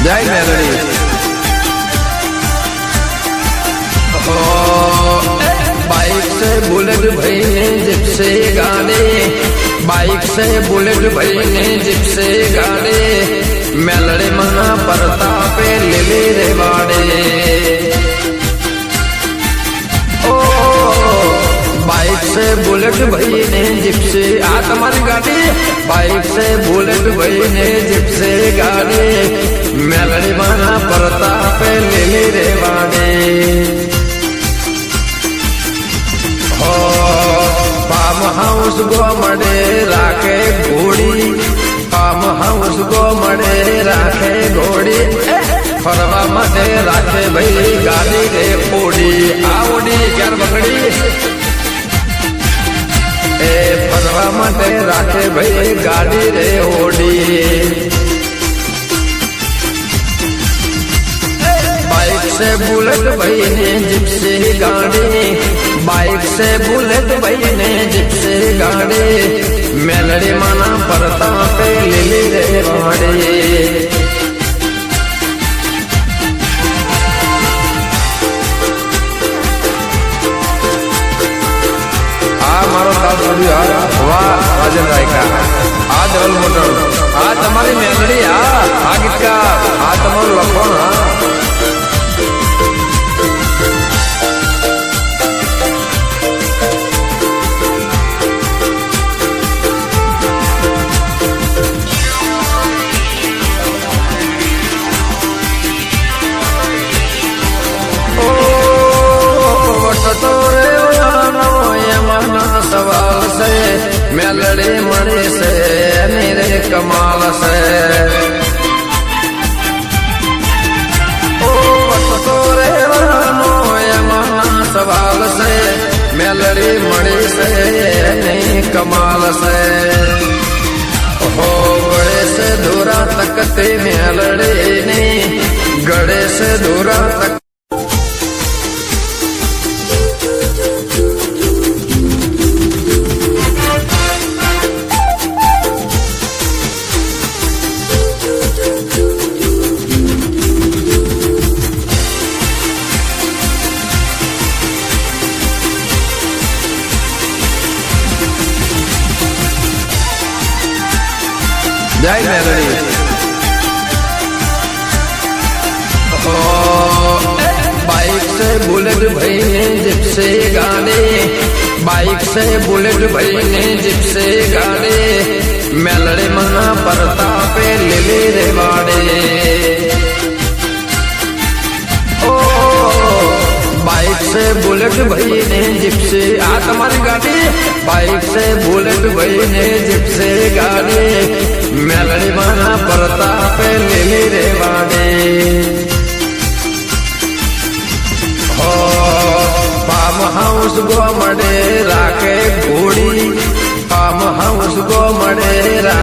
જય મેલડી बाइक से बुलेट भाई ने जिप से गाड़े बाइक से बुलेट भाई ने जिप से गाड़े मेलड़े मना प्रतापे ले रे वाड़े ओ बाइक से बुलेट भाई ने जिप से आ तुम्हारी गाड़ी बाइक से बुलेट भाई ने जिप से गाड़े मेलड़े मना प्रतापे ले रे वाड़े फार्म हाउस गो मडे राखे घोड़ी फार्म हाउस गो मडे राखे घोड़ी फरवा मडे राखे भाई गाड़ी रे ओडी आ ओडी क्यार बकड़ी ए फरवा मडे राखे भाई गाड़ी रे ओडी बाइक से बुलेट भाई ने जिप से गाड़ी बाइक से बुलेट भाई ने जिप से गाड़ी मेलड़ी माना प्रतापे ले रे वाड़े आ मारो साथ स्टूडियो वाह राजन राय का आ डबल मोटर आ तुम्हारी मेलड़ी आ गीतकार आ तुम्हारू लखोण सवाल से मेलड़ी मणि से मेरे कमाल से ओ रे सवाल से मेलड़ी मणि से नहीं कमाल से हो गड़े से दूरा तकते मेलड़ी नहीं गड़े से दूरा तक जय मेलड़ी बाइक से बुलेट भाई ने जिप से गाड़े बाइक से बुलेट भाई ने जिप से गाड़े मेलड़े मना प्रतापे ले रे वाड़े ओ बाइक से बुलेट भाई ने जिप से आ तुम्हारी गाड़ी बाइक से बुलेट भाई ने जिप से गाड़ी मेलड़ी माना प्रताप